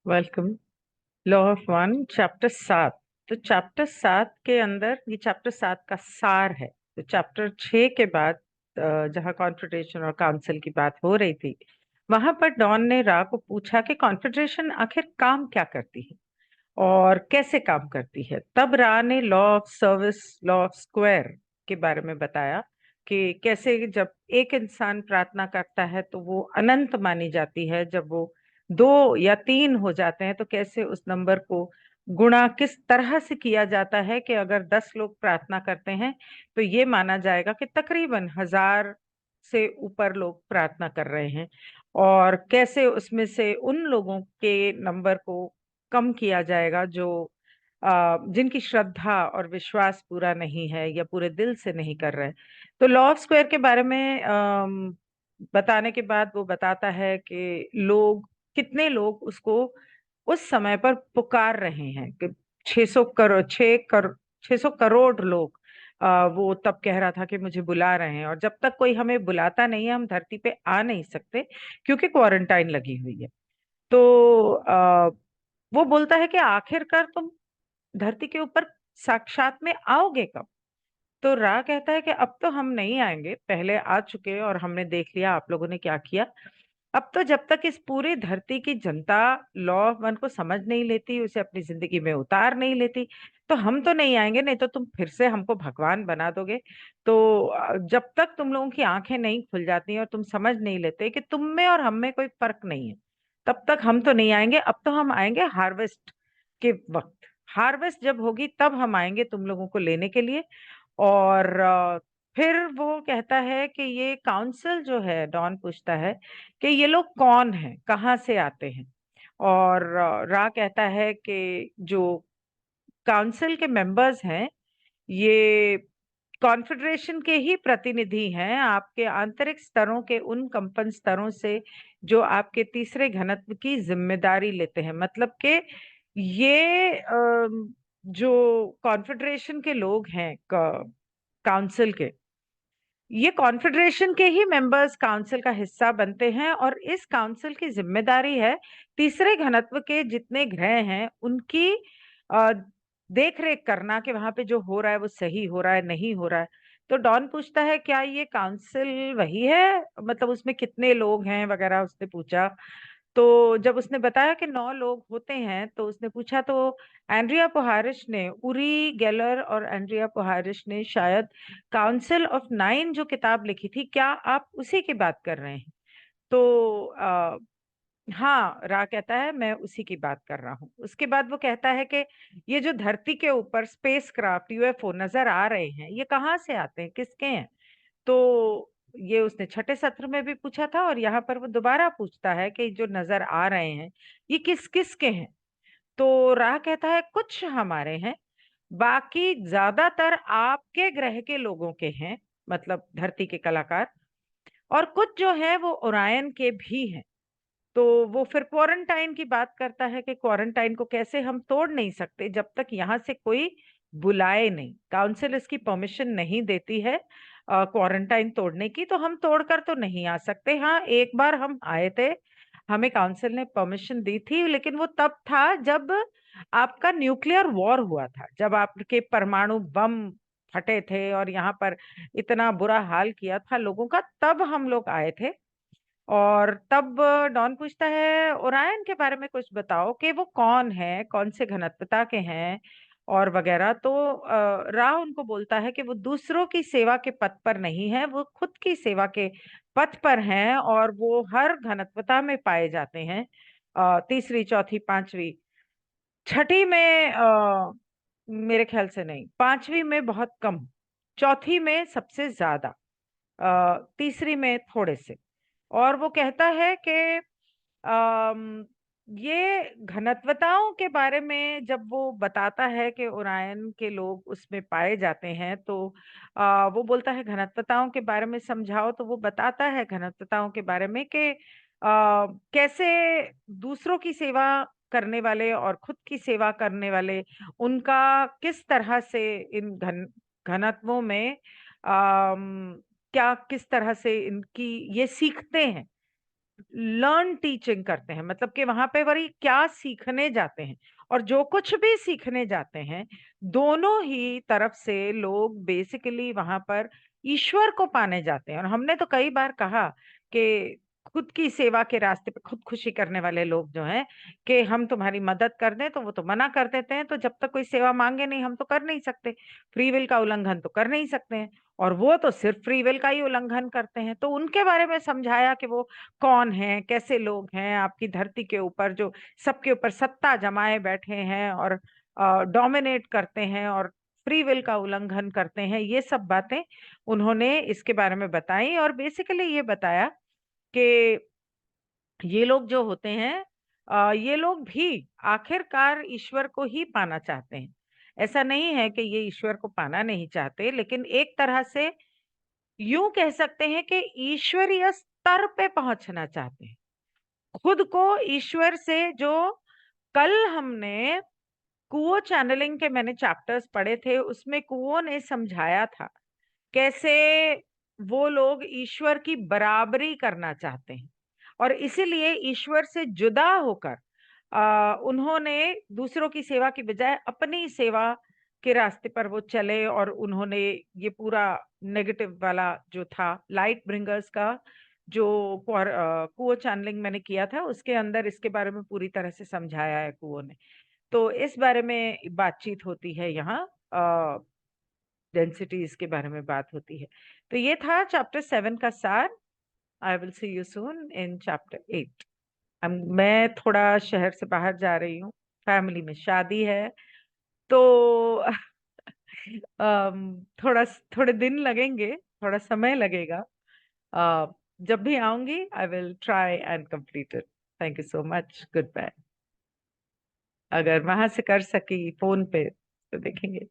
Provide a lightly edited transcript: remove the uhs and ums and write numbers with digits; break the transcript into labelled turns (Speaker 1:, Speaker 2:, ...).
Speaker 1: Welcome. Law of one chapter 7। तो chapter 7 के अंदर ये चैप्टर 7 का सार है। तो चैप्टर 6 के बाद जहाँ कॉन्फेडरेशन और काउंसिल की बात हो रही थी, वहां पर डॉन ने रा को पूछा कि कॉन्फेडरेशन आखिर काम क्या करती है और कैसे काम करती है। तब रा ने law of service, law of square के बारे में बताया कि कैसे जब एक इंसान प्रार्थना करता है तो वो अनंत मानी जाती है, जब वो 2 या 3 हो जाते हैं तो कैसे उस नंबर को गुणा किस तरह से किया जाता है कि अगर 10 लोग प्रार्थना करते हैं तो ये माना जाएगा कि तकरीबन 1000 से ऊपर लोग प्रार्थना कर रहे हैं। और कैसे उसमें से उन लोगों के नंबर को कम किया जाएगा जो जिनकी श्रद्धा और विश्वास पूरा नहीं है या पूरे दिल से नहीं कर रहे हैं। तो लॉ ऑफ स्क्वायर के बारे में बताने के बाद वो बताता है कि कितने लोग उसको उस समय पर पुकार रहे हैं कि 600 करोड़ 600 करोड़ लोग वो तब कह रहा था कि मुझे बुला रहे हैं, और जब तक कोई हमें बुलाता नहीं है हम धरती पे आ नहीं सकते क्योंकि क्वारंटाइन लगी हुई है। तो वो बोलता है कि आखिरकार तुम धरती के ऊपर साक्षात में आओगे कब। तो रा कहता है कि अब तो हम नहीं आएंगे, पहले आ चुके और हमने देख लिया आप लोगों ने क्या किया। अब तो जब तक इस पूरी धरती की जनता लॉ ऑफ वन को समझ नहीं लेती, उसे अपनी जिंदगी में उतार नहीं लेती, तो हम तो नहीं आएंगे। नहीं तो तुम फिर से हमको भगवान बना दोगे। तो जब तक तुम लोगों की आंखें नहीं खुल जाती और तुम समझ नहीं लेते कि तुम में और हम में कोई फर्क नहीं है, तब तक हम तो नहीं आएंगे। अब तो हम आएंगे हार्वेस्ट के वक्त। हार्वेस्ट जब होगी तब हम आएंगे तुम लोगों को लेने के लिए। और फिर वो कहता है कि ये काउंसिल जो है, डॉन पूछता है कि ये लोग कौन हैं, कहाँ से आते हैं। और रा कहता है कि जो काउंसिल के मेंबर्स हैं ये कॉन्फेडरेशन के ही प्रतिनिधि हैं, आपके आंतरिक स्तरों के उन कंपन स्तरों से जो आपके तीसरे घनत्व की जिम्मेदारी लेते हैं। मतलब कि ये जो कॉन्फेडरेशन के लोग हैं काउंसिल के, ये कॉन्फेडरेशन के ही मेंबर्स काउंसिल का हिस्सा बनते हैं, और इस काउंसिल की जिम्मेदारी है तीसरे घनत्व के जितने ग्रह हैं उनकी देख रेख करना कि वहां पे जो हो रहा है वो सही हो रहा है नहीं हो रहा है। तो डॉन पूछता है क्या ये काउंसिल वही है, मतलब उसमें कितने लोग हैं वगैरह उसने पूछा। तो जब उसने बताया कि 9 लोग होते हैं तो उसने पूछा, तो एंड्रिया पोहारिश ने, उरी गेलर और एंड्रिया पोहारिश ने शायद काउंसिल ऑफ 9 जो किताब लिखी थी, क्या आप उसी की बात कर रहे हैं। तो हाँ, रा कहता है मैं उसी की बात कर रहा हूँ। उसके बाद वो कहता है कि ये जो धरती के ऊपर स्पेस क्राफ्ट यूएफओ नजर आ रहे हैं ये कहाँ से आते हैं, किसके हैं। तो ये उसने छठे सत्र में भी पूछा था और यहाँ पर वो दोबारा पूछता है कि जो नजर आ रहे हैं ये किस किस के हैं। तो राह कहता है कुछ हमारे हैं, बाकी ज्यादातर आपके ग्रह के लोगों के हैं, मतलब धरती के कलाकार, और कुछ जो है वो ओरायन के भी हैं। तो वो फिर क्वारंटाइन की बात करता है कि क्वारंटाइन को कैसे हम तोड़ नहीं सकते जब तक यहाँ से कोई बुलाए नहीं, काउंसिल इसकी परमिशन नहीं देती है क्वारंटाइन तोड़ने की, तो हम तोड़कर तो नहीं आ सकते। हाँ, एक बार हम आए थे, हमें काउंसिल ने परमिशन दी थी, लेकिन वो तब था जब आपका न्यूक्लियर वॉर हुआ था, जब आपके परमाणु बम फटे थे और यहाँ पर इतना बुरा हाल किया था लोगों का, तब हम लोग आए थे। और तब डॉन पूछता है ओरायन के बारे में कुछ बताओ कि वो कौन है, कौन से घनत्वता के हैं और वगैरह। तो रा उनको बोलता है कि वो दूसरों की सेवा के पथ पर नहीं है, वो खुद की सेवा के पथ पर हैं और वो हर घनत्वता में पाए जाते हैं। तीसरी, चौथी, पांचवी, छठी में मेरे ख्याल से नहीं, पांचवी में बहुत कम, चौथी में सबसे ज्यादा, तीसरी में थोड़े से। और वो कहता है कि अम, ये घनत्वताओं के बारे में जब वो बताता है कि ओरायन के लोग उसमें पाए जाते हैं, तो वो बोलता है घनत्वताओं के बारे में समझाओ। तो वो बताता है घनत्वताओं के बारे में कि कैसे दूसरों की सेवा करने वाले और खुद की सेवा करने वाले, उनका किस तरह से इन घनत्वों में क्या किस तरह से इनकी ये सीखते हैं। लर्न टीचिंग करते हैं, मतलब कि वहां पे वही क्या सीखने जाते हैं। और जो कुछ भी सीखने जाते हैं, दोनों ही तरफ से लोग बेसिकली वहां पर ईश्वर को पाने जाते हैं। और हमने तो कई बार कहा कि खुद की सेवा के रास्ते पे खुदकुशी करने वाले लोग जो हैं, कि हम तुम्हारी मदद कर दें, तो वो तो मना कर देते हैं। तो जब तक कोई सेवा मांगे नहीं, हम तो कर नहीं सकते, फ्री विल का उल्लंघन तो कर नहीं सकते हैं। और वो तो सिर्फ फ्री विल का ही उल्लंघन करते हैं। तो उनके बारे में समझाया कि वो कौन है, कैसे लोग हैं आपकी धरती के ऊपर, जो सबके ऊपर सत्ता जमाए बैठे हैं और डोमिनेट करते हैं और फ्री विल का उल्लंघन करते हैं। ये सब बातें उन्होंने इसके बारे में बताई। और बेसिकली ये बताया कि ये लोग जो होते हैं, ये लोग भी आखिरकार ईश्वर को ही पाना चाहते हैं। ऐसा नहीं है कि ये ईश्वर को पाना नहीं चाहते, लेकिन एक तरह से यूं कह सकते हैं कि ईश्वरीय स्तर पे पहुंचना चाहते हैं, खुद को ईश्वर से। जो कल हमने कुओ चैनलिंग के मैंने चैप्टर्स पढ़े थे, उसमें कुओं ने समझाया था कैसे वो लोग ईश्वर की बराबरी करना चाहते हैं। और इसीलिए ईश्वर से जुदा होकर उन्होंने दूसरों की सेवा की बजाय अपनी सेवा के रास्ते पर वो चले। और उन्होंने ये पूरा नेगेटिव वाला जो था लाइट ब्रिंगर्स का जो कुओ चैनलिंग मैंने किया था, उसके अंदर इसके बारे में पूरी तरह से समझाया है कुओं ने। तो इस बारे में बातचीत होती है यहाँ, डेंसिटीज के बारे में बात होती है। तो ये था चैप्टर 7 का सार। I will see you soon in chapter 8। मैं थोड़ा शहर से बाहर जा रही हूँ, फैमिली में शादी है, तो थोड़ा थोड़े दिन लगेंगे, थोड़ा समय लगेगा। अ, जब भी आऊंगी I will try and complete it. Thank you so much, goodbye. अगर वहां से कर सकी फोन पे तो देखेंगे।